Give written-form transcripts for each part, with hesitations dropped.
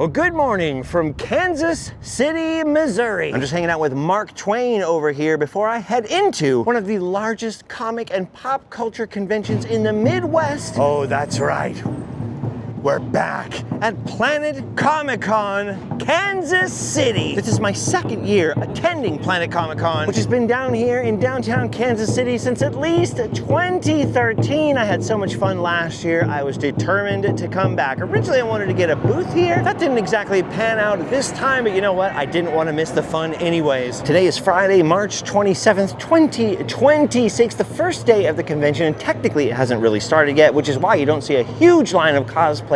Well, good morning from Kansas City, Missouri. I'm just hanging out with Mark Twain over here before I head into one of the largest comic and pop culture conventions in the Midwest. Oh, that's right. We're back at Planet Comicon Kansas City. This is my second year attending Planet Comicon, which has been down here in downtown Kansas City since at least 2013. I had so much fun last year, I was determined to come back. Originally, I wanted to get a booth here. That didn't exactly pan out this time, but you know what? I didn't want to miss the fun anyways. Today is Friday, March 27th, 2026, the first day of the convention, and technically it hasn't really started yet, which is why you don't see a huge line of cosplayers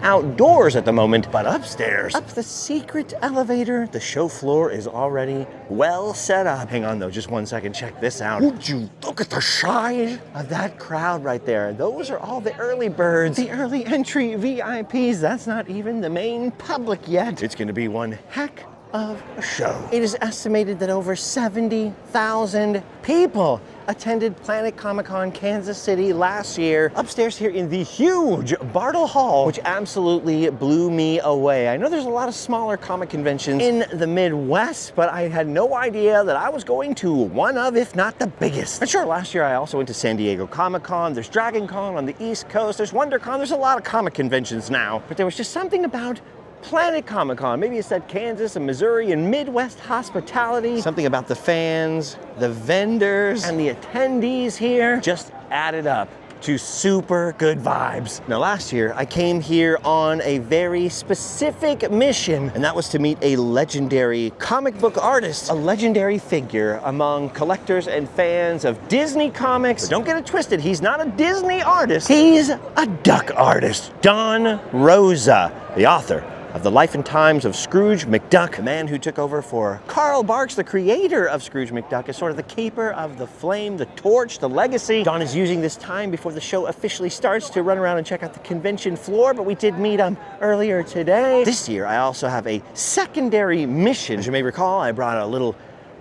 outdoors at the moment, but upstairs, up the secret elevator, the show floor is already well set up. Hang on though, just one second, check this out. Would you look at the size of that crowd right there? Those are all the early birds, the early entry VIPs. That's not even the main public yet. It's gonna be one heck of a show. It is estimated that over 70,000 people attended Planet Comicon Kansas City last year upstairs here in the huge Bartle Hall, which absolutely blew me away. I know there's a lot of smaller comic conventions in the Midwest, but I had no idea that I was going to one of, if not the biggest. And sure, last year I also went to San Diego Comic-Con, there's Dragon Con on the East Coast, there's WonderCon, there's a lot of comic conventions now, but there was just something about Planet Comicon. Maybe it's that Kansas and Missouri and Midwest hospitality. Something about the fans, the vendors, and the attendees here just added up to super good vibes. Now last year, I came here on a very specific mission, and that was to meet a legendary comic book artist, a legendary figure among collectors and fans of Disney comics. But don't get it twisted, he's not a Disney artist, he's a duck artist. Don Rosa, the author of The Life and Times of Scrooge McDuck, the man who took over for Carl Barks, the creator of Scrooge McDuck, is sort of the keeper of the flame, the torch, the legacy. Don is using this time before the show officially starts to run around and check out the convention floor, but we did meet him earlier today. This year, I also have a secondary mission. As you may recall, I brought a little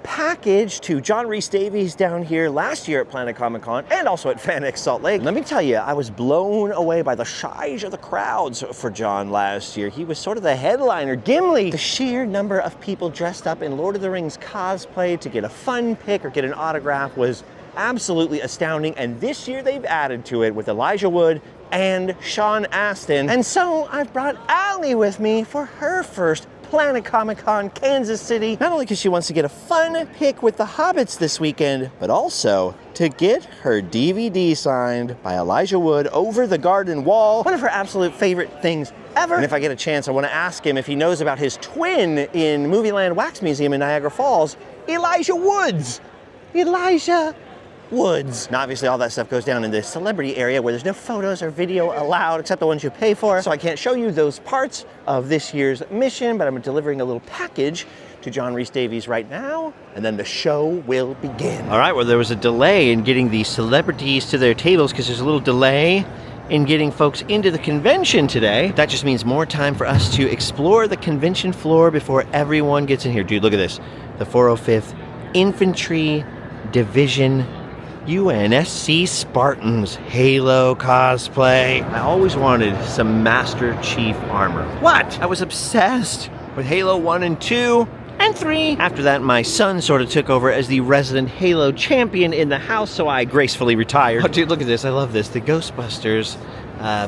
package to John Rhys-Davies down here last year at Planet Comicon and also at FanX Salt Lake. Let me tell you, I was blown away by the size of the crowds for John last year. He was sort of the headliner. Gimli, the sheer number of people dressed up in Lord of the Rings cosplay to get a fun pic or get an autograph was absolutely astounding, and this year they've added to it with Elijah Wood and Sean Astin. And so I've brought Allie with me for her first Planet Comicon Kansas City, not only because she wants to get a fun pic with the Hobbits this weekend, but also to get her DVD signed by Elijah Wood over the garden wall. One of her absolute favorite things ever. And if I get a chance, I want to ask him if he knows about his twin in Movieland Wax Museum in Niagara Falls, Elijah Woods. Elijah Woods. Now, obviously, all that stuff goes down in the celebrity area where there's no photos or video allowed except the ones you pay for. So I can't show you those parts of this year's mission, but I'm delivering a little package to John Rhys-Davies right now, and then the show will begin. All right, well, there was a delay in getting the celebrities to their tables because there's a little delay in getting folks into the convention today. That just means more time for us to explore the convention floor before everyone gets in here. Dude, look at this. The 405th Infantry Division UNSC Spartans Halo cosplay. I always wanted some Master Chief armor. What? I was obsessed with Halo 1 and 2 and 3. After that, my son sort of took over as the resident Halo champion in the house, so I gracefully retired. Oh, dude, look at this. I love this. The Ghostbusters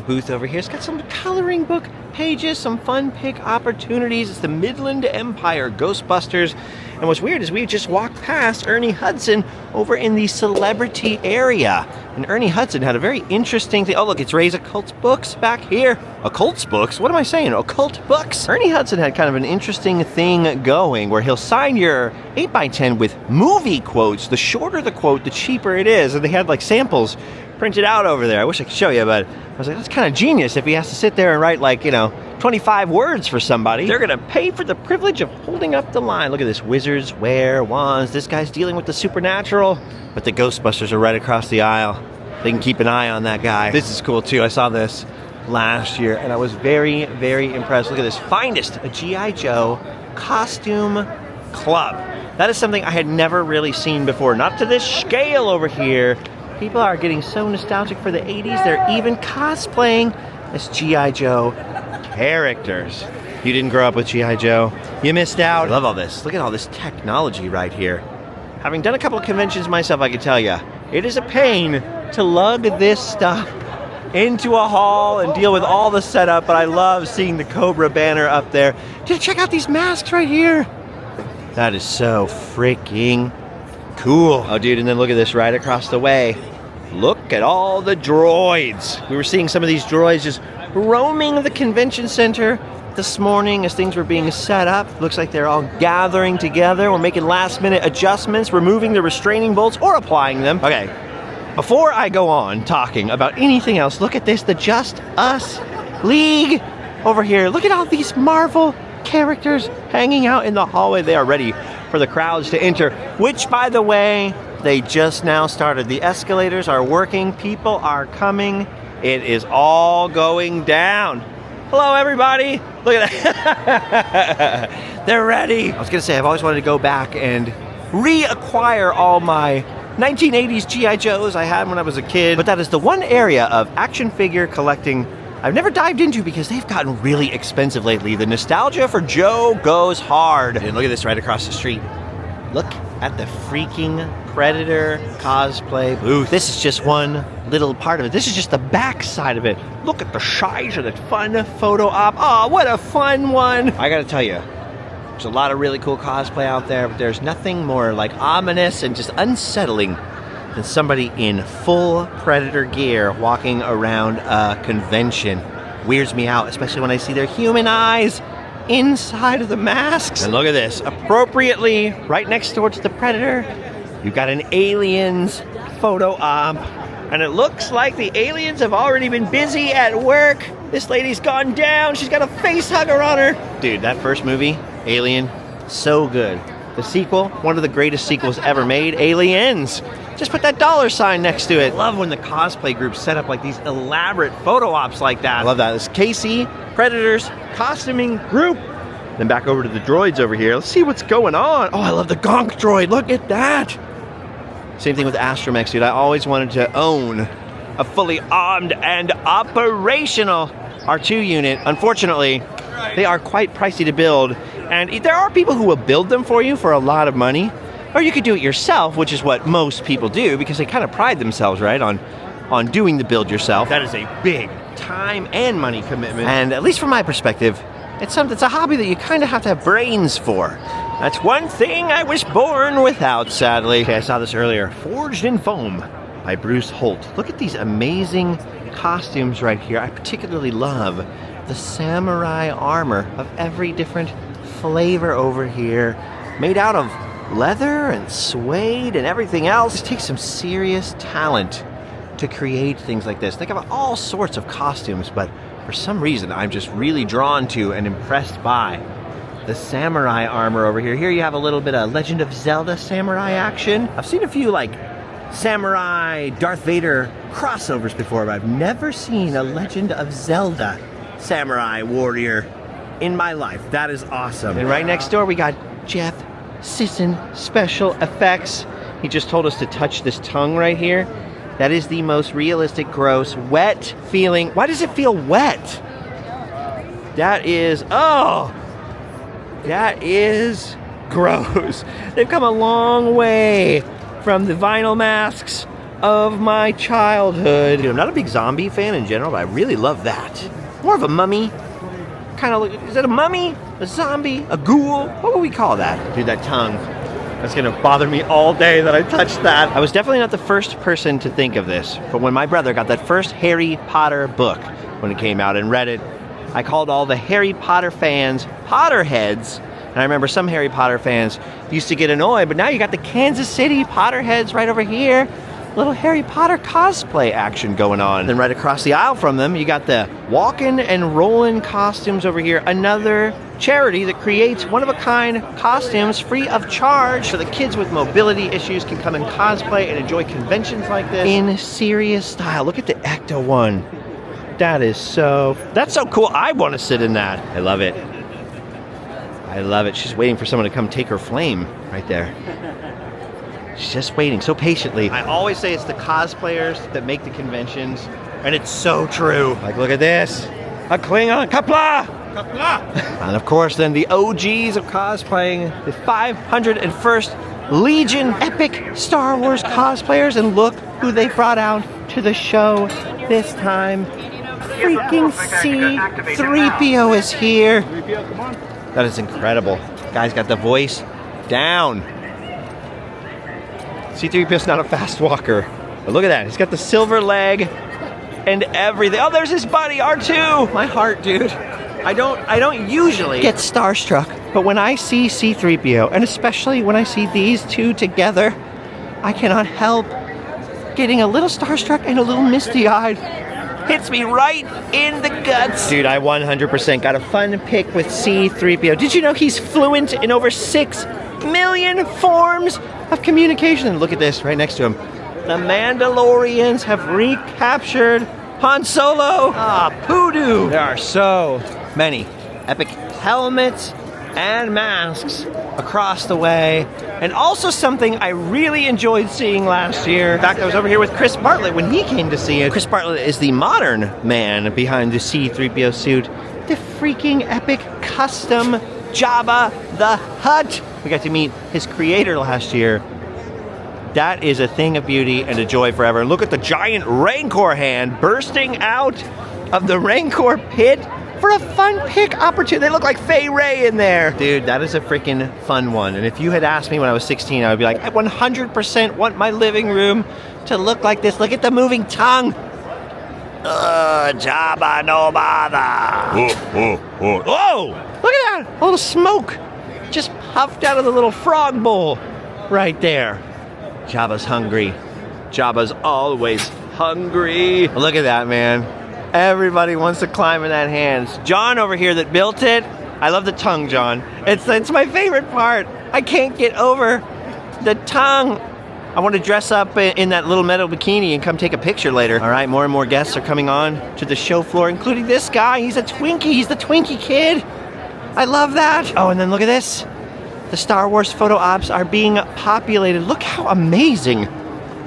booth over here. It's got some coloring book pages, some fun pick opportunities. It's the Midland Empire Ghostbusters. And what's weird is we just walked past Ernie Hudson over in the celebrity area. And Ernie Hudson had a very interesting thing. Oh, look, it's Ray's Occult Books back here. Occult Books? What am I saying? Occult Books? Ernie Hudson had kind of an interesting thing going where he'll sign your 8x10 with movie quotes. The shorter the quote, the cheaper it is. And they had like samples printed out over there. I wish I could show you, but I was like, that's kind of genius if he has to sit there and write like, 25 words for somebody. They're gonna pay for the privilege of holding up the line. Look at this. Wizards wear wands. This guy's dealing with the supernatural, but the Ghostbusters are right across the aisle. They can keep an eye on that guy. This is cool too. I saw this last year and I was very, very impressed. Look at this. Finest, a G.I. Joe costume club. That is something I had never really seen before. Not to this scale over here. People are getting so nostalgic for the 80s. They're even cosplaying as G.I. Joe characters. You didn't grow up with G.I. Joe. You missed out. I love all this. Look at all this technology right here. Having done a couple of conventions myself, I can tell you, it is a pain to lug this stuff into a hall and deal with all the setup, but I love seeing the Cobra banner up there. Dude, check out these masks right here. That is so freaking cool. Oh, dude, and then look at this right across the way. Look at all the droids. We were seeing some of these droids just roaming the convention center this morning as things were being set up. Looks like they're all gathering together. We're making last-minute adjustments, removing the restraining bolts or applying them. Okay, before I go on talking about anything else, look at this, the Just Us League over here. Look at all these Marvel characters hanging out in the hallway. They are ready for the crowds to enter, which, by the way, they just now started. The escalators are working. People are coming. It is all going down. Hello, everybody. Look at that. They're ready. I was going to say, I've always wanted to go back and reacquire all my 1980s G.I. Joes I had when I was a kid. But that is the one area of action figure collecting I've never dived into because they've gotten really expensive lately. The nostalgia for Joe goes hard. And look at this right across the street. Look at the freaking Predator cosplay booth. This is just one little part of it. This is just the back side of it. Look at the size of the fun photo op. Oh, what a fun one. I gotta tell you, there's a lot of really cool cosplay out there, but there's nothing more like ominous and just unsettling than somebody in full Predator gear walking around a convention. Weirds me out, especially when I see their human eyes inside of the masks. And look at this, appropriately right next door to the Predator, you've got an Aliens photo op, and it looks like the aliens have already been busy at work. This lady's gone down, she's got a face hugger on her. Dude, that first movie, Alien, so good. The sequel, one of the greatest sequels ever made, Aliens. Just put that $sign next to it. I love when the cosplay groups set up like these elaborate photo ops like that. I love that. This Casey, Predators, costuming group. Then back over to the droids over here. Let's see what's going on. Oh, I love the Gonk droid. Look at that. Same thing with Astromech, dude. I always wanted to own a fully armed and operational R2 unit. Unfortunately, they are quite pricey to build. And there are people who will build them for you for a lot of money. Or you could do it yourself, which is what most people do because they kind of pride themselves, right, on doing the build yourself. That is a big time and money commitment. And at least from my perspective, it's a hobby that you kind of have to have brains for. That's one thing I was born without, sadly. Okay, I saw this earlier. Forged in Foam by Bruce Holt. Look at these amazing costumes right here. I particularly love the samurai armor of every different flavor over here, made out of leather and suede and everything else. It takes some serious talent to create things like this. Think about all sorts of costumes, but for some reason I'm just really drawn to and impressed by the samurai armor over here. Here you have a little bit of Legend of Zelda samurai action. I've seen a few like samurai Darth Vader crossovers before, but I've never seen a Legend of Zelda samurai warrior in my life. That is awesome. And right next door we got Jeff Sisson Special Effects. He just told us to touch this tongue right here. That is the most realistic, gross, wet feeling. Why does it feel wet? That is, oh, that is gross. They've come a long way from the vinyl masks of my childhood. Dude, I'm not a big zombie fan in general, but I really love that. More of a mummy. Kind of look, is it a mummy? A zombie? A ghoul? What would we call that? Dude, that tongue. That's gonna bother me all day that I touched that. I was definitely not the first person to think of this, but when my brother got that first Harry Potter book when it came out and read it, I called all the Harry Potter fans Potterheads. And I remember some Harry Potter fans used to get annoyed, but now you got the Kansas City Potterheads right over here. Little Harry Potter cosplay action going on. Then right across the aisle from them, you got the walkin' and rollin' costumes over here. Another charity that creates one-of-a-kind costumes free of charge so the kids with mobility issues can come and cosplay and enjoy conventions like this in serious style. Look at the Ecto one. That's so cool. I want to sit in that. I love it. I love it. She's waiting for someone to come take her flame right there. She's just waiting so patiently. I always say it's the cosplayers that make the conventions, and it's so true. Like, look at this. A Klingon. Kapla! And of course, then the OGs of cosplaying, the 501st Legion epic Star Wars cosplayers, and look who they brought out to the show this time. Freaking C-3PO is here. That is incredible. Guy's got the voice down. C-3PO's not a fast walker, but look at that. He's got the silver leg and everything. Oh, there's his buddy R2. My heart, dude. I don't usually get starstruck, but when I see C-3PO, and especially when I see these two together, I cannot help getting a little starstruck and a little misty-eyed. Hits me right in the guts. Dude, I 100% got a fun pic with C-3PO. Did you know he's fluent in over 6 million forms of communication? And look at this right next to him. The Mandalorians have recaptured Han Solo. Ah, poodoo. There are so many epic helmets and masks across the way, and also something I really enjoyed seeing last year. In fact, I was over here with Chris Bartlett when he came to see it. Chris Bartlett is the modern man behind the C-3PO suit. The freaking epic custom Jabba the Hutt. We got to meet his creator last year. That is a thing of beauty and a joy forever. Look at the giant Rancor hand bursting out of the Rancor pit for a fun pick opportunity. They look like Fay Ray in there. Dude, that is a freaking fun one. And if you had asked me when I was 16, I would be like, I 100% want my living room to look like this. Look at the moving tongue. Jabba no bother. Whoa, look at that. A little smoke just puffed out of the little frog bowl right there. Jabba's hungry. Jabba's always hungry. Look at that, man. Everybody wants to climb in that hand. John over here that built it. I love the tongue, John. It's my favorite part. I can't get over the tongue. I want to dress up in that little metal bikini and come take a picture later. All right, more and more guests are coming on to the show floor, including this guy. He's a Twinkie. He's the Twinkie kid. I love that. Oh, and then look at this. The Star Wars photo ops are being populated. Look how amazing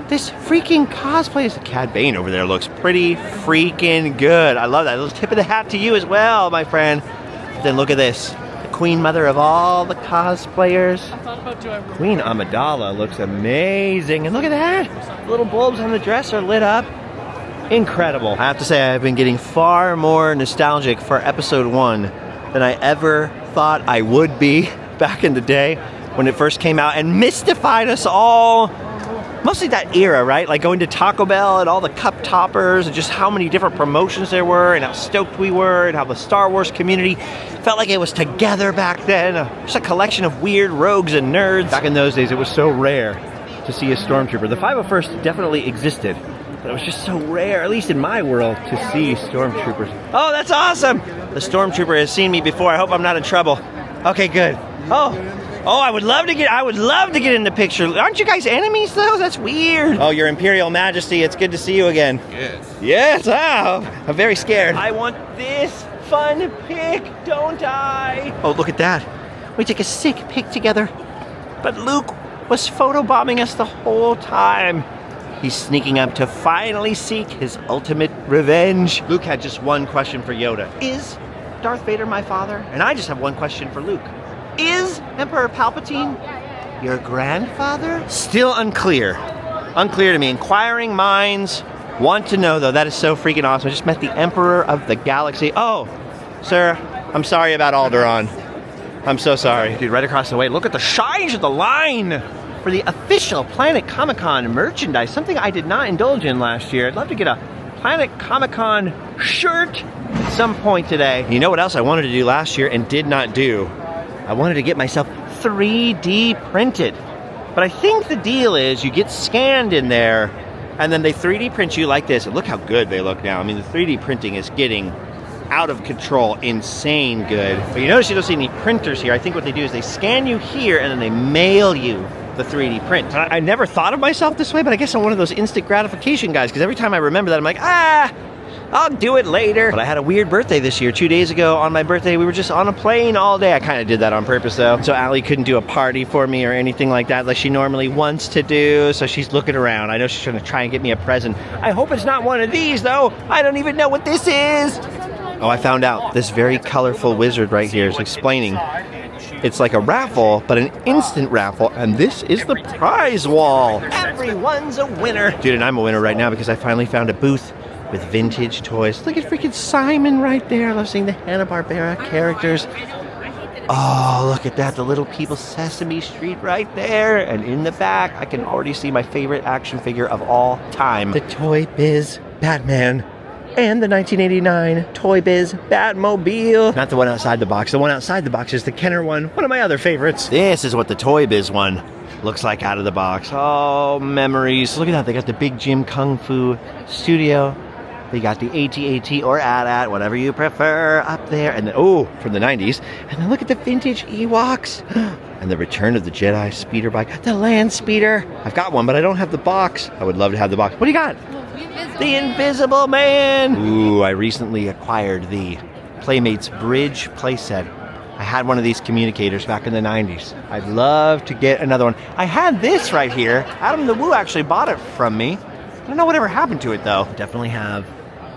this freaking cosplay is. Cad Bane over there looks pretty freaking good. I love that. A little tip of the hat to you as well, my friend. But then look at this. The Queen Mother of all the cosplayers. Queen Amidala looks amazing. And look at that. The little bulbs on the dress are lit up. Incredible. I have to say, I've been getting far more nostalgic for episode 1 than I ever thought I would be back in the day when it first came out and mystified us all. Mostly that era, right? Like going to Taco Bell and all the cup toppers and just how many different promotions there were and how stoked we were and how the Star Wars community felt like it was together back then. Just a collection of weird rogues and nerds. Back in those days, it was so rare to see a stormtrooper. The 501st definitely existed, but it was just so rare, at least in my world, to see stormtroopers. Oh, that's awesome! The stormtrooper has seen me before. I hope I'm not in trouble. Okay, good. Oh, I would love to get in the picture. Aren't you guys enemies though? That's weird. Oh, Your Imperial Majesty, it's good to see you again. Yes, oh, I'm very scared. I want this fun pic, don't I? Oh, look at that. We take a sick pic together. But Luke was photobombing us the whole time. He's sneaking up to finally seek his ultimate revenge. Luke had just one question for Yoda. Is Darth Vader my father? And I just have one question for Luke. Is Emperor Palpatine your grandfather? Still unclear. Unclear to me. Inquiring minds want to know, though. That is so freaking awesome. I just met the Emperor of the Galaxy. Oh, sir, I'm sorry about Alderaan. I'm so sorry. Dude, right across the way, look at the size of the line for the official Planet Comicon merchandise. Something I did not indulge in last year. I'd love to get a Planet Comicon shirt at some point today. You know what else I wanted to do last year and did not do? I wanted to get myself 3D printed. But I think the deal is you get scanned in there and then they 3D print you like this. And look how good they look now. I mean, the 3D printing is getting out of control, insane good. But you notice you don't see any printers here. I think what they do is they scan you here and then they mail you the 3D print. I never thought of myself this way, but I guess I'm one of those instant gratification guys, because every time I remember that, I'm like, I'll do it later. But I had a weird birthday this year. 2 days ago on my birthday, we were just on a plane all day. I kind of did that on purpose though. So Allie couldn't do a party for me or anything like that like she normally wants to do. So she's looking around. I know she's trying to try and get me a present. I hope it's not one of these though. I don't even know what this is. Oh, I found out. This very colorful wizard right here is explaining. It's like a raffle, but an instant raffle, and this is the prize wall. Everyone's a winner. Dude, and I'm a winner right now because I finally found a booth with vintage toys. Look at freaking Simon right there. I love seeing the Hanna-Barbera characters. Oh, look at that. The Little People Sesame Street right there. And in the back, I can already see my favorite action figure of all time. The Toy Biz Batman. And the 1989 Toy Biz Batmobile. Not the one outside the box. The one outside the box is the Kenner one. One of my other favorites. This is what the Toy Biz one looks like out of the box. Oh, memories. Look at that. They got the Big Jim Kung Fu Studio. They got the AT-AT or AT-AT, whatever you prefer, up there. And then, oh, from the 90s. And then look at the vintage Ewoks. And the Return of the Jedi speeder bike. The Land Speeder. I've got one, but I don't have the box. I would love to have the box. What do you got? The Invisible Man. Ooh, I recently acquired the Playmates Bridge playset. I had one of these communicators back in the 90s. I'd love to get another one. I had this right here. Adam the Woo actually bought it from me. I don't know whatever happened to it though. Definitely have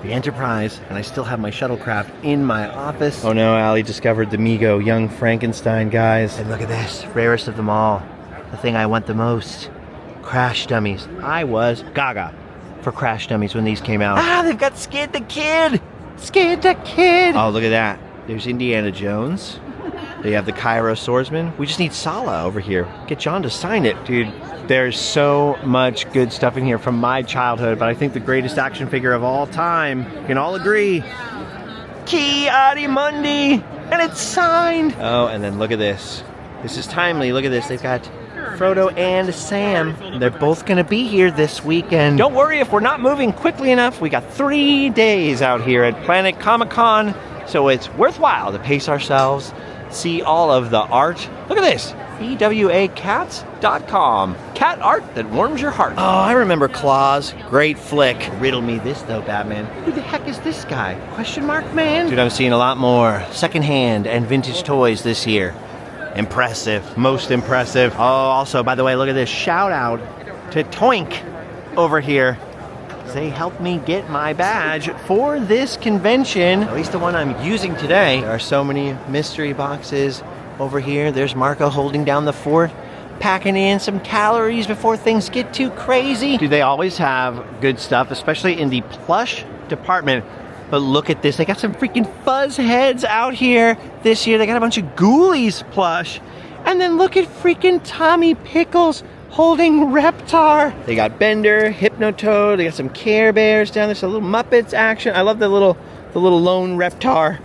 the Enterprise, and I still have my shuttlecraft in my office. Oh no, Allie discovered the Mego Young Frankenstein, guys. And look at this, rarest of them all. The thing I want the most. Crash Dummies. I was gaga for Crash Dummies when these came out. Ah, they've got Skid the Kid! Skid the Kid! Oh, look at that. There's Indiana Jones. They have the Cairo Swordsman. We just need Sala over here. Get John to sign it. Dude, there's so much good stuff in here from my childhood, but I think the greatest action figure of all time, you can all agree, Ki-Adi-Mundi! And it's signed! Oh, and then look at this. This is timely. Look at this. They've got Frodo and Sam. They're both gonna be here this weekend. Don't worry if we're not moving quickly enough. We got 3 days out here at Planet Comicon, so it's worthwhile to pace ourselves, see all of the art. Look at this, ewacats.com. Cat art that warms your heart. Oh, I remember Claws. Great flick. Riddle me this though, Batman. Who the heck is this guy? Question mark man? Dude, I'm seeing a lot more secondhand and vintage toys this year. Impressive, most impressive. Oh, also, by the way, look at this. Shout out to Toink over here. They helped me get my badge for this convention, at least the one I'm using today. There are so many mystery boxes over here. There's Marco holding down the fort, packing in some calories before things get too crazy. Dude, they always have good stuff, especially in the plush department. But look at this, they got some freaking fuzz heads out here this year. They got a bunch of Ghoulies plush. And then look at freaking Tommy Pickles holding Reptar. They got Bender, Hypnotoad, they got some Care Bears down there, some little Muppets action. I love the little lone Reptar.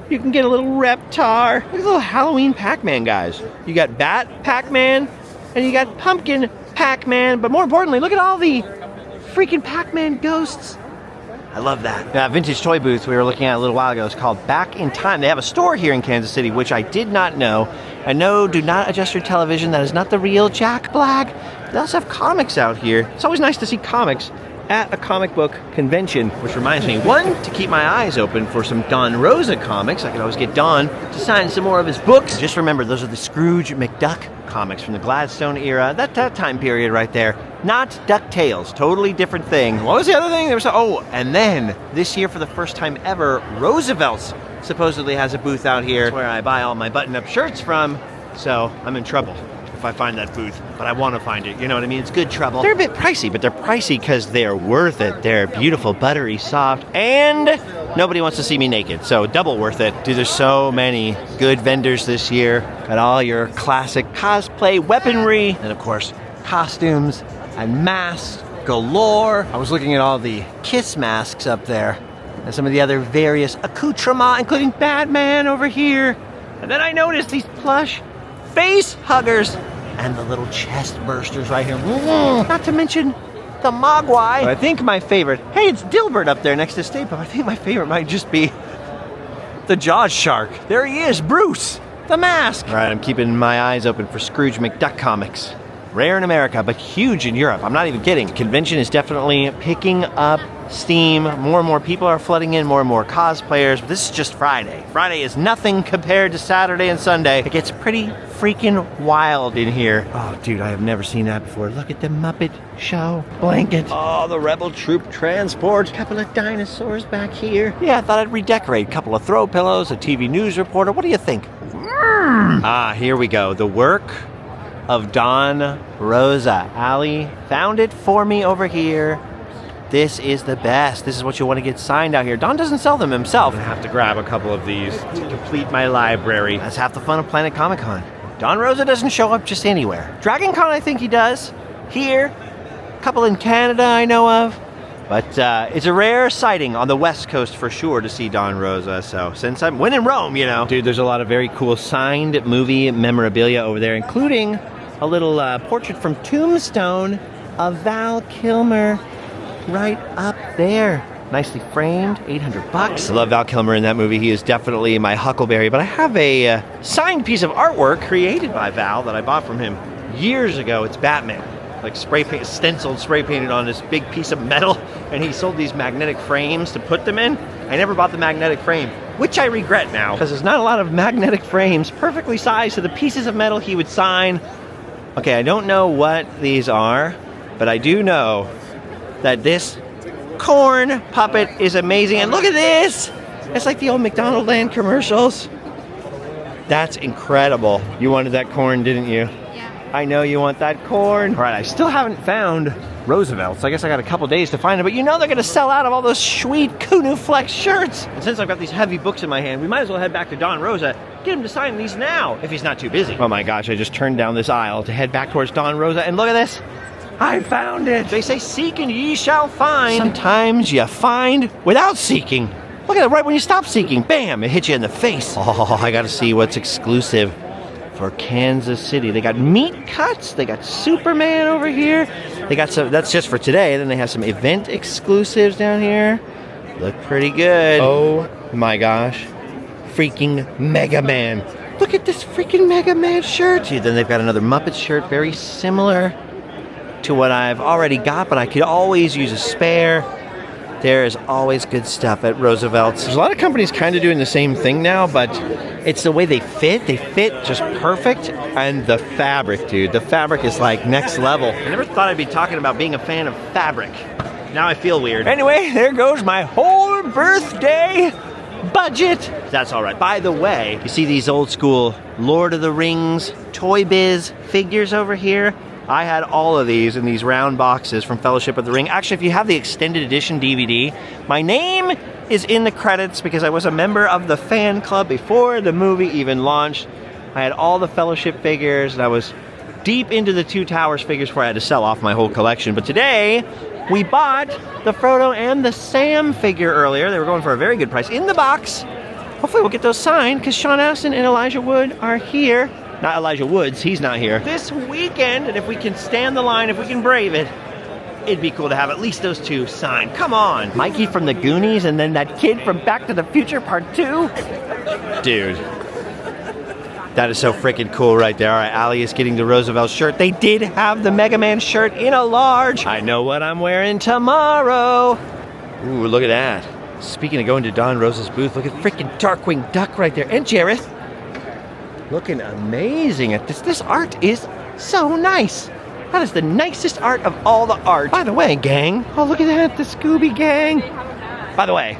You can get a little Reptar. Look at the little Halloween Pac-Man guys. You got Bat Pac-Man, and you got Pumpkin Pac-Man, but more importantly, look at all the freaking Pac-Man ghosts. I love that. That vintage toy booth we were looking at a little while ago is called Back in Time. They have a store here in Kansas City, which I did not know. And no, do not adjust your television. That is not the real Jack Black. They also have comics out here. It's always nice to see comics at a comic book convention, which reminds me, one, to keep my eyes open for some Don Rosa comics. I could always get Don to sign some more of his books. Just remember, those are the Scrooge McDuck comics from the Gladstone era, that time period right there. Not DuckTales, totally different thing. What was the other thing? There was and then this year for the first time ever, Roosevelt's supposedly has a booth out here where I buy all my button-up shirts from, so I'm in trouble if I find that booth, but I want to find it, you know what I mean? It's good trouble. They're a bit pricey, but they're pricey because they're worth it. They're beautiful, buttery, soft, and nobody wants to see me naked, so double worth it. Dude, there's so many good vendors this year. Got all your classic cosplay weaponry, and of course, costumes and masks galore. I was looking at all the Kiss masks up there, and some of the other various accoutrements, including Batman over here. And then I noticed these plush face huggers and the little chest bursters right here. Not to mention the Mogwai. But I think my favorite, hey, it's Dilbert up there next to Stay, but I think my favorite might just be the Jaws shark. There he is, Bruce, the mask. All right, I'm keeping my eyes open for Scrooge McDuck comics. Rare in America, but huge in Europe. I'm not even kidding. Convention is definitely picking up steam. More and more people are flooding in, more and more cosplayers. But this is just Friday. Friday is nothing compared to Saturday and Sunday. It gets pretty freaking wild in here. Oh, dude, I have never seen that before. Look at the Muppet Show blanket. Oh, the Rebel Troop transport. Couple of dinosaurs back here. Yeah, I thought I'd redecorate. Couple of throw pillows, a TV news reporter. What do you think? Ah, here we go. The work of Don Rosa. Ali found it for me over here. This is the best. This is what you want to get signed out here. Don doesn't sell them himself. I'm gonna have to grab a couple of these to complete my library. That's half the fun of Planet Comic-Con. Don Rosa doesn't show up just anywhere. Dragon Con, I think he does. Here. A couple in Canada I know of. But it's a rare sighting on the West Coast for sure to see Don Rosa. So since I'm when in Rome, you know. Dude, there's a lot of very cool signed movie memorabilia over there, including a little portrait from Tombstone of Val Kilmer right up there. Nicely framed, 800 bucks. I love Val Kilmer in that movie. He is definitely my Huckleberry. But I have a signed piece of artwork created by Val that I bought from him years ago. It's Batman. Like stenciled, spray painted on this big piece of metal, and he sold these magnetic frames to put them in. I never bought the magnetic frame, which I regret now, because there's not a lot of magnetic frames perfectly sized to the pieces of metal he would sign. Okay, I don't know what these are, but I do know that this corn puppet is amazing. And look at this! It's like the old McDonald Land commercials. That's incredible. You wanted that corn, didn't you? I know you want that corn. All right, I still haven't found Roosevelt's. I guess I got a couple days to find it, but you know they're gonna sell out of all those sweet Kunu Flex shirts. And since I've got these heavy books in my hand, we might as well head back to Don Rosa, get him to sign these now, if he's not too busy. Oh my gosh, I just turned down this aisle to head back towards Don Rosa, and look at this. I found it. They say seek and ye shall find. Sometimes you find without seeking. Look at it, right when you stop seeking, bam, it hits you in the face. Oh, I gotta see what's exclusive for Kansas City. They got meat cuts, they got Superman over here. They got some, that's just for today. Then they have some event exclusives down here. Look pretty good. Oh my gosh. Freaking Mega Man. Look at this freaking Mega Man shirt. Gee, then they've got another Muppet shirt, very similar to what I've already got, but I could always use a spare. There is always good stuff at Roosevelt's. There's a lot of companies kind of doing the same thing now, but it's the way they fit. They fit just perfect. And the fabric, dude. The fabric is like next level. I never thought I'd be talking about being a fan of fabric. Now I feel weird. Anyway, there goes my whole birthday budget. That's all right. By the way, you see these old school Lord of the Rings Toy Biz figures over here? I had all of these in these round boxes from Fellowship of the Ring. Actually, if you have the extended edition DVD, my name is in the credits because I was a member of the fan club before the movie even launched. I had all the Fellowship figures, and I was deep into the Two Towers figures before I had to sell off my whole collection. But today, we bought the Frodo and the Sam figure earlier. They were going for a very good price in the box. Hopefully we'll get those signed because Sean Astin and Elijah Wood are here. Not Elijah Woods, he's not here. This weekend, and if we can stand the line, if we can brave it, it'd be cool to have at least those two signed. Come on. Mikey from the Goonies and then that kid from Back to the Future Part 2. Dude. That is so freaking cool right there. All right, Ali is getting the Roosevelt shirt. They did have the Mega Man shirt in a large. I know what I'm wearing tomorrow. Ooh, look at that. Speaking of going to Don Rosa's booth, look at freaking Darkwing Duck right there. And Jareth. Looking amazing at this. This art is so nice. That is the nicest art of all the art. By the way, gang. Oh, look at that. The Scooby Gang. By the way,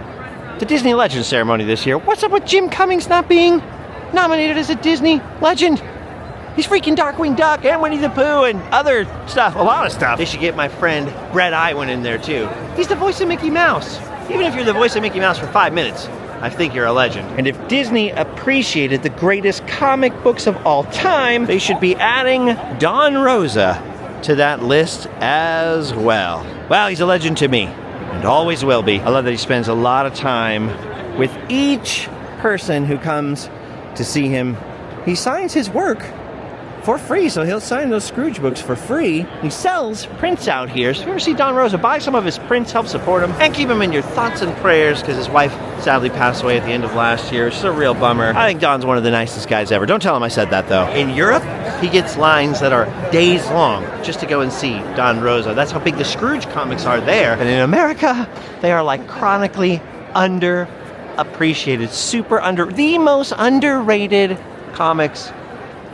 the Disney Legends ceremony this year. What's up with Jim Cummings not being nominated as a Disney Legend? He's freaking Darkwing Duck and Winnie the Pooh and other stuff. A lot of stuff. They should get my friend Brett Iwan in there too. He's the voice of Mickey Mouse. Even if you're the voice of Mickey Mouse for 5 minutes, I think you're a legend. And if Disney appreciated the greatest comic books of all time, they should be adding Don Rosa to that list as well. Well, he's a legend to me, and always will be. I love that he spends a lot of time with each person who comes to see him. He signs his work for free, so he'll sign those Scrooge books for free. He sells prints out here, so if you ever see Don Rosa, buy some of his prints, help support him, and keep him in your thoughts and prayers, because his wife sadly passed away at the end of last year. It's a real bummer. I think Don's one of the nicest guys ever. Don't tell him I said that, though. In Europe, he gets lines that are days long just to go and see Don Rosa. That's how big the Scrooge comics are there. And in America, they are like chronically underappreciated, the most underrated comics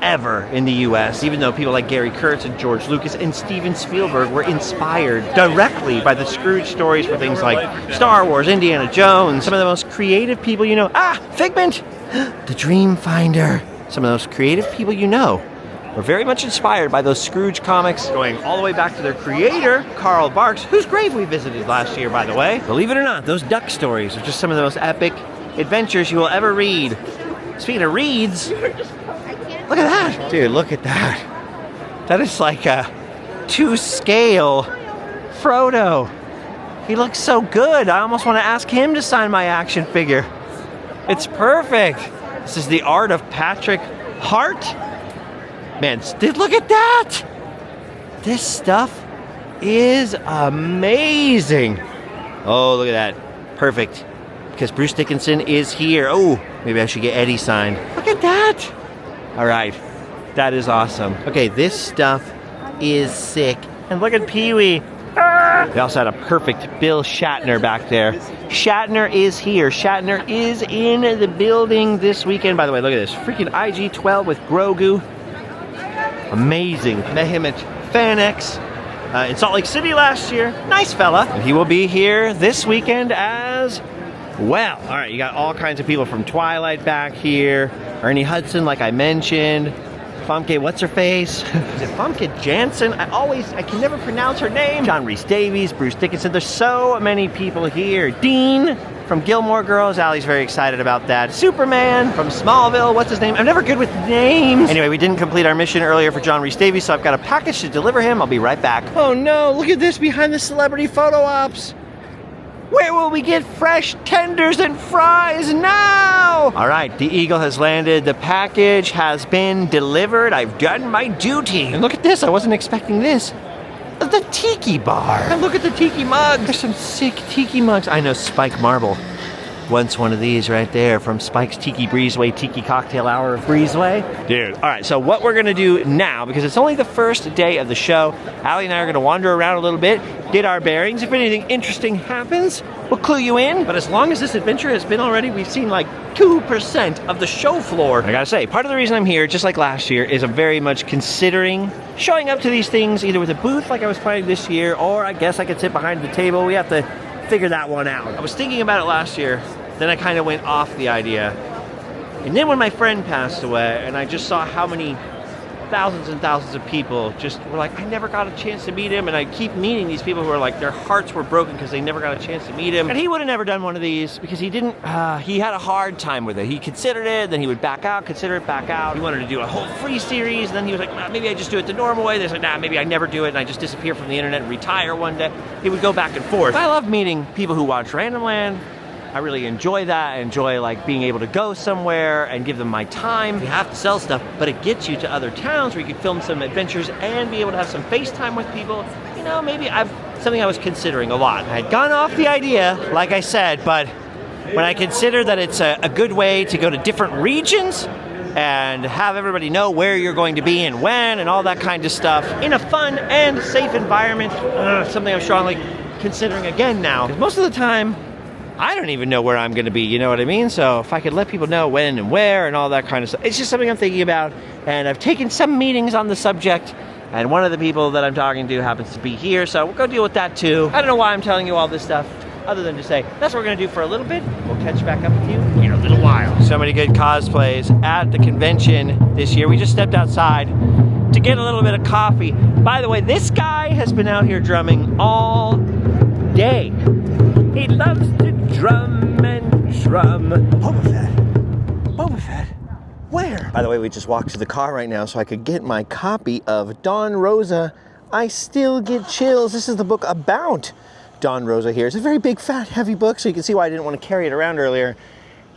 ever in the US, even though people like Gary Kurtz and George Lucas and Steven Spielberg were inspired directly by the Scrooge stories for things like Star Wars, Indiana Jones. Some of the most creative people you know. Figment! The Dream Finder. Some of those creative people you know were very much inspired by those Scrooge comics, going all the way back to their creator, Carl Barks, whose grave we visited last year, by the way. Believe it or not, those duck stories are just some of the most epic adventures you will ever read. Speaking of reads, look at that. Dude, look at that. That is like a 2-scale Frodo. He looks so good. I almost want to ask him to sign my action figure. It's perfect. This is the art of Patrick Hart. Man, look at that. This stuff is amazing. Oh, look at that. Perfect. Because Bruce Dickinson is here. Oh, maybe I should get Eddie signed. Look at that. All right. That is awesome. Okay, this stuff is sick. And look at Pee-wee. They also had a perfect Bill Shatner back there. Shatner is here. Shatner is in the building this weekend. By the way, look at this. Freaking IG-12 with Grogu. Amazing. Met him at FanX in Salt Lake City last year. Nice fella. And he will be here this weekend as well. All right, you got all kinds of people from Twilight back here. Ernie Hudson, like I mentioned. Famke, what's her face? Is it Famke Janssen? I can never pronounce her name. John Rhys-Davies, Bruce Dickinson. There's so many people here. Dean from Gilmore Girls. Allie's very excited about that. Superman from Smallville. What's his name? I'm never good with names. Anyway, we didn't complete our mission earlier for John Rhys-Davies, so I've got a package to deliver him. I'll be right back. Oh no, look at this behind the celebrity photo ops. Where will we get fresh tenders and fries now? All right, the Eagle has landed. The package has been delivered. I've done my duty. And look at this, I wasn't expecting this. The tiki bar. And look at the tiki mugs. There's some sick tiki mugs. I know Spike Marble wants one of these right there from Spike's Tiki Breezeway Tiki Cocktail Hour of Breezeway. Dude, all right, so what we're gonna do now, because it's only the first day of the show, Allie and I are gonna wander around a little bit, get our bearings. If anything interesting happens, we'll clue you in. But as long as this adventure has been already, we've seen like 2% of the show floor. And I gotta say, part of the reason I'm here, just like last year, is I'm very much considering showing up to these things either with a booth like I was planning this year, or I guess I could sit behind the table. We have to figure that one out. I was thinking about it last year, then I kind of went off the idea. And then when my friend passed away, and I just saw how many thousands and thousands of people just were like, I never got a chance to meet him, and I keep meeting these people who are like, their hearts were broken because they never got a chance to meet him. And he would have never done one of these because he didn't, he had a hard time with it. He considered it, then he would back out, consider it, back out. He wanted to do a whole free series, and then he was like, nah, maybe I just do it the normal way. There's like, nah, maybe I never do it, and I just disappear from the internet and retire one day. He would go back and forth. But I love meeting people who watch Randomland. I really enjoy that. I enjoy like being able to go somewhere and give them my time. You have to sell stuff, but it gets you to other towns where you can film some adventures and be able to have some FaceTime with people. You know, maybe something I was considering a lot. I had gone off the idea, like I said, but when I consider that it's a good way to go to different regions and have everybody know where you're going to be and when and all that kind of stuff in a fun and safe environment, something I'm strongly considering again now. Because most of the time, I don't even know where I'm going to be, you know what I mean? So if I could let people know when and where and all that kind of stuff, it's just something I'm thinking about. And I've taken some meetings on the subject, and one of the people that I'm talking to happens to be here, so we'll go deal with that too. I don't know why I'm telling you all this stuff, other than to say, that's what we're going to do for a little bit. We'll catch back up with you in a little while. So many good cosplays at the convention this year. We just stepped outside to get a little bit of coffee. By the way, this guy has been out here drumming all day. He loves to drum and drum. Boba Fett? Boba Fett? Where? By the way, we just walked to the car right now so I could get my copy of Don Rosa, I Still Get Chills. This is the book about Don Rosa here. It's a very big, fat, heavy book, so you can see why I didn't want to carry it around earlier.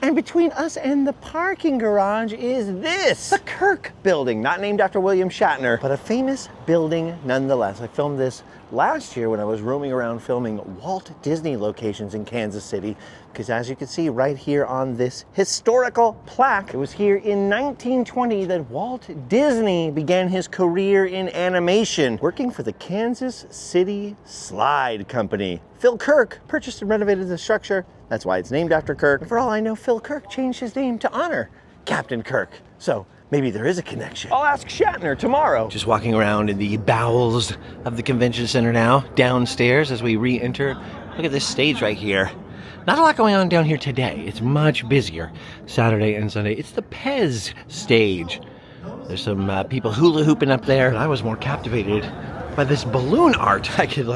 And between us and the parking garage is this, the Kirk building, not named after William Shatner, but a famous building nonetheless. I filmed this last year when I was roaming around filming Walt Disney locations in Kansas City, because as you can see right here on this historical plaque, it was here in 1920 that Walt Disney began his career in animation, working for the Kansas City Slide Company. Phil Kirk purchased and renovated the structure. That's why it's named after Kirk. And for all I know, Phil Kirk changed his name to honor Captain Kirk. So maybe there is a connection. I'll ask Shatner tomorrow. Just walking around in the bowels of the convention center now, downstairs as we re-enter. Look at this stage right here. Not a lot going on down here today. It's much busier Saturday and Sunday. It's the Pez stage. There's some people hula hooping up there. I was more captivated by this balloon art. I could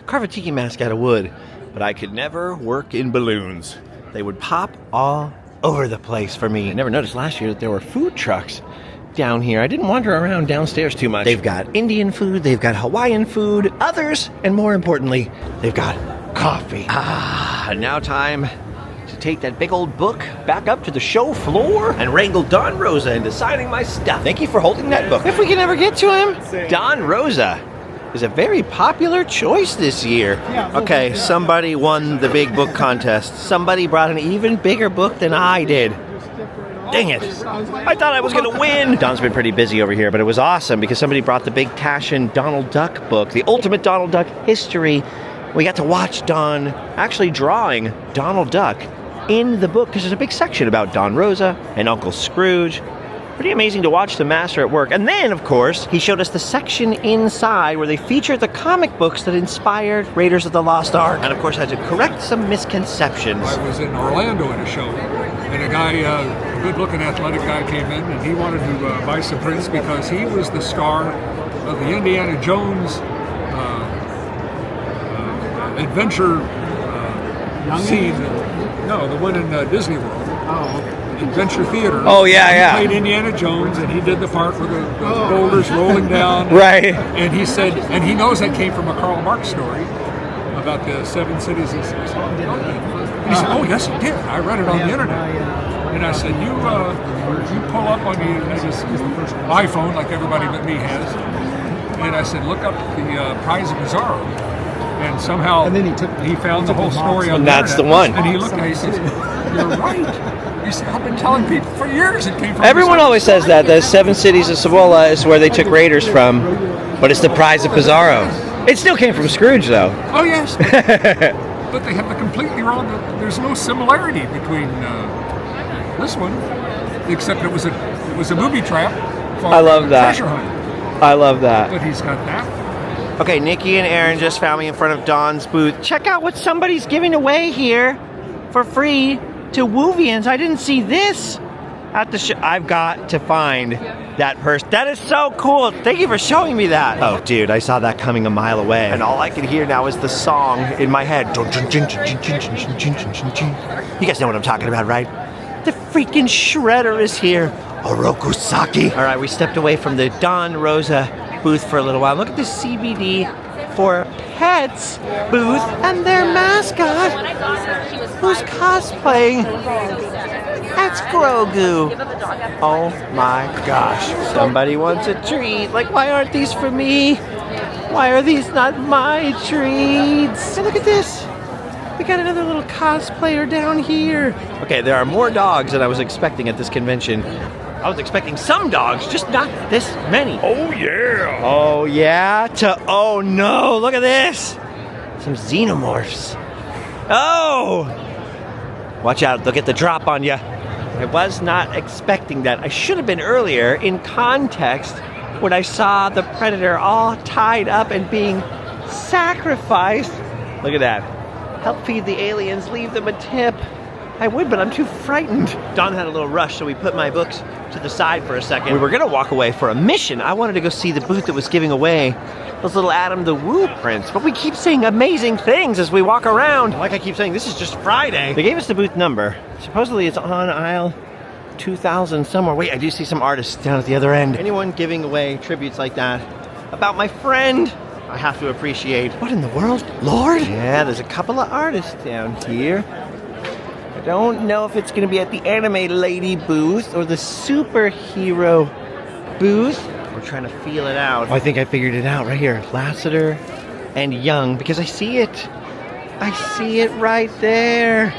carve a tiki mask out of wood, but I could never work in balloons. They would pop all over the place for me. I never noticed last year that there were food trucks down here. I didn't wander around downstairs too much. They've got Indian food, they've got Hawaiian food, others, and more importantly, they've got coffee. Now time to take that big old book back up to the show floor and wrangle Don Rosa into signing my stuff. Thank you for holding that book. If we can ever get to him. Don Rosa is a very popular choice this year. Okay, somebody won the big book contest. Somebody brought an even bigger book than I did. Dang it. I thought I was gonna win. Don's been pretty busy over here, but it was awesome because somebody brought the big Taschen Donald Duck book, the ultimate Donald Duck history. We got to watch Don actually drawing Donald Duck in the book, because there's a big section about Don Rosa and Uncle Scrooge. Pretty amazing to watch the master at work. And then, of course, he showed us the section inside where they featured the comic books that inspired Raiders of the Lost Ark. And of course, I had to correct some misconceptions. I was in Orlando at a show, and a guy, a good-looking athletic guy came in, and he wanted to buy some prints because he was the star of the Indiana Jones adventure scene. No, the one in Disney World. Oh, okay. Adventure Theater. Oh, yeah. He played Indiana Jones, and he did the part with the boulders rolling down. Right. And he said, and he knows that came from a Karl Marx story about the 7 cities. And he said, oh, yes, he did. I read it on the internet. And I said, you pull up on his iPhone, like everybody but me has. And I said, look up the Prize of Bizarro. And somehow he found the whole story on the internet. That's the one. And he looked at it and he says, you're right. He said, I've been telling people for years it came from. Everyone always says that. The 7 cities of Cibola is where they took Raiders from, but it's the Prize of Pizarro. It still came from Scrooge, though. Oh, yes. But they have the completely wrong. There's no similarity between this one, except it was a movie trap for I love that. treasure hunt. I love that. But he's got that. Okay, Nikki and Aaron just found me in front of Don's booth. Check out what somebody's giving away here for free to Woovians. I didn't see this at the show. I've got to find that person. That is so cool. Thank you for showing me that. Oh, dude, I saw that coming a mile away. And all I can hear now is the song in my head. You guys know what I'm talking about, right? The freaking Shredder is here. Oroku Saki. All right, we stepped away from the Don Rosa booth for a little while. Look at this CBD for Pets booth and their mascot, who's cosplaying. That's Grogu. Oh my gosh. Somebody wants a treat. Like, why aren't these for me? Why are these not my treats? And look at this. We got another little cosplayer down here. Okay, there are more dogs than I was expecting at this convention. I was expecting some dogs, just not this many. Oh, yeah. Oh, yeah? Oh, no. Look at this. Some xenomorphs. Oh! Watch out. They'll get the drop on you. I was not expecting that. I should have been earlier in context when I saw the Predator all tied up and being sacrificed. Look at that. Help feed the aliens. Leave them a tip. I would, but I'm too frightened. Don had a little rush, so we put my books to the side for a second. We were gonna walk away for a mission. I wanted to go see the booth that was giving away those little Adam the Woo prints, but we keep saying amazing things as we walk around. Like I keep saying, this is just Friday. They gave us the booth number. Supposedly it's on aisle 2000 somewhere. Wait, I do see some artists down at the other end. Anyone giving away tributes like that about my friend, I have to appreciate. What in the world? Lord? Yeah, there's a couple of artists down here. I don't know if it's going to be at the Anime Lady booth or the Superhero booth. We're trying to feel it out. Oh, I think I figured it out right here. Lassiter and Young, because I see it. I see it right there.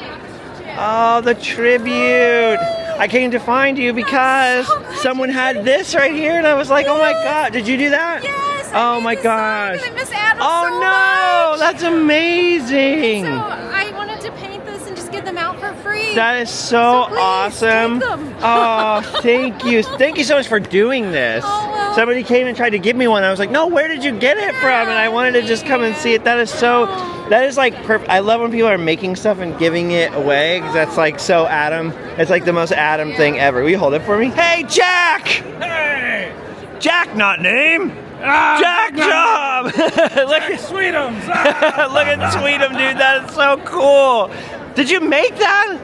Oh, the tribute. I came to find you because someone had this right here, and I was like, oh my God, did you do that? Yes. Oh my gosh. I miss Adam Oh so no, much. that's amazing. So I wanted to paint this and just give them out for free. That is so please, awesome. take them. Oh, thank you. Thank you so much for doing this. Oh, well. Somebody came and tried to give me one. I was like, no, where did you get it from? And I wanted to just come and see it. That is so, that is like perfect. I love when people are making stuff and giving it away, because that's like so Adam. It's like the most Adam thing ever. Will you hold it for me? Hey, Jack! Hey! Jack, not name. Jack Job! Look at Sweetums! Look at Sweetum, dude. That is so cool. Did you make that?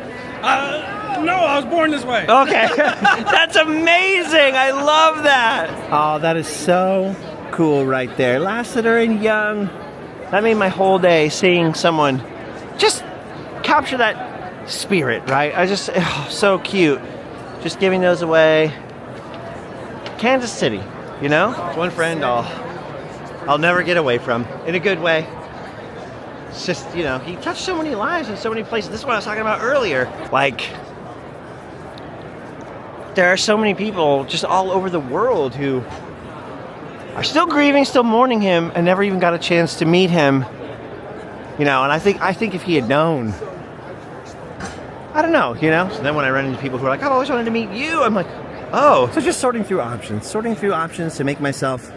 No, I was born this way. Okay. That's amazing. I love that. Oh, that is so cool right there. Lassiter and Young. That made my whole day, seeing someone just capture that spirit, right? I just, so cute. Just giving those away. Kansas City, you know? One friend I'll never get away from, in a good way. It's just, you know, he touched so many lives in so many places. This is what I was talking about earlier. Like, there are so many people just all over the world who are still grieving, still mourning him, and never even got a chance to meet him. You know, and I think if he had known, I don't know, you know? So then when I run into people who are like, I've always wanted to meet you, I'm like, oh. So just sorting through options to make myself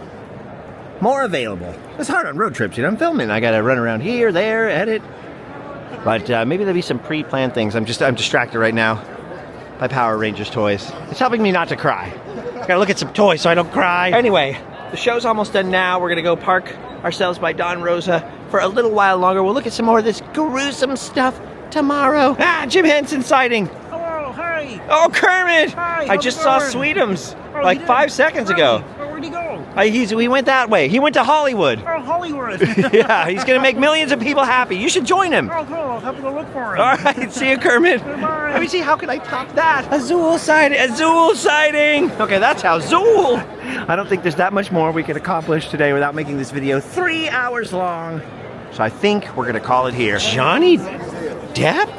more available. It's hard on road trips, you know? I'm filming. I gotta run around here, there, edit. But maybe there'll be some pre-planned things. I'm distracted right now by Power Rangers toys. It's helping me not to cry. Gotta look at some toys so I don't cry. Anyway, the show's almost done now. We're gonna go park ourselves by Don Rosa for a little while longer. We'll look at some more of this gruesome stuff tomorrow. Ah, Jim Henson sighting. Hello, hi. Oh, Kermit. Hi, I just saw going? Sweetums Oh, like you did? 5 seconds ago. Where'd he go? We went that way. He went to Hollywood. Oh, Hollywood. Yeah, he's gonna make millions of people happy. You should join him. Oh, cool. I'll have to go look for him. All right, see you, Kermit. Goodbye. Let me see, how can I top that? A Zool sighting. Okay, that's how Zool. I don't think there's that much more we could accomplish today without making this video 3 hours long. So I think we're gonna call it here. Johnny Depp?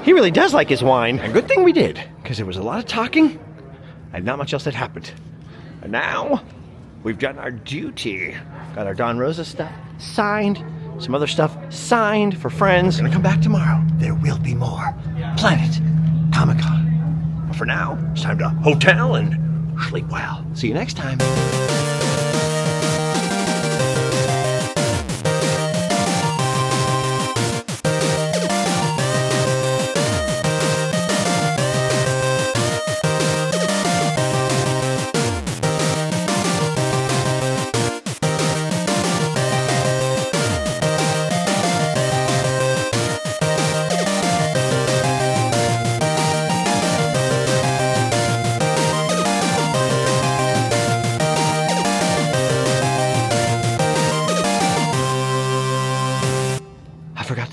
He really does like his wine. A good thing we did, because there was a lot of talking and not much else had happened. And now, we've done our duty. Got our Don Rosa stuff signed, some other stuff signed for friends. Gonna come back tomorrow. There will be more. Planet Comicon. But for now, it's time to hotel and sleep well. See you next time.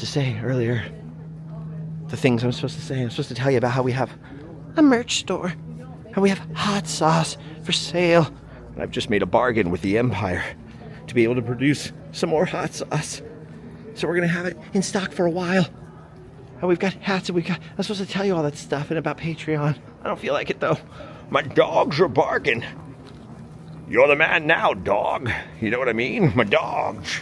Say earlier the things I'm supposed to say. I'm supposed to tell you about how we have a merch store, how we have hot sauce for sale. And I've just made a bargain with the Empire to be able to produce some more hot sauce. So we're gonna have it in stock for a while. How we've got hats and I'm supposed to tell you all that stuff and about Patreon. I don't feel like it though. My dogs are barking. You're the man now, dog. You know what I mean? My dogs.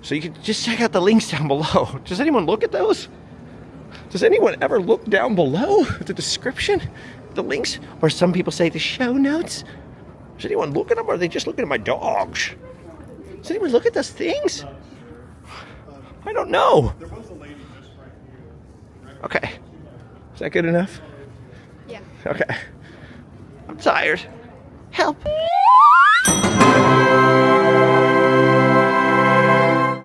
So you can just check out the links down below. Does anyone look at those? Does anyone ever look down below at the description? The links? Or some people say the show notes? Does anyone look at them, or are they just looking at my dogs? Does anyone look at those things? I don't know. Okay. Is that good enough? Yeah. Okay. I'm tired. Help.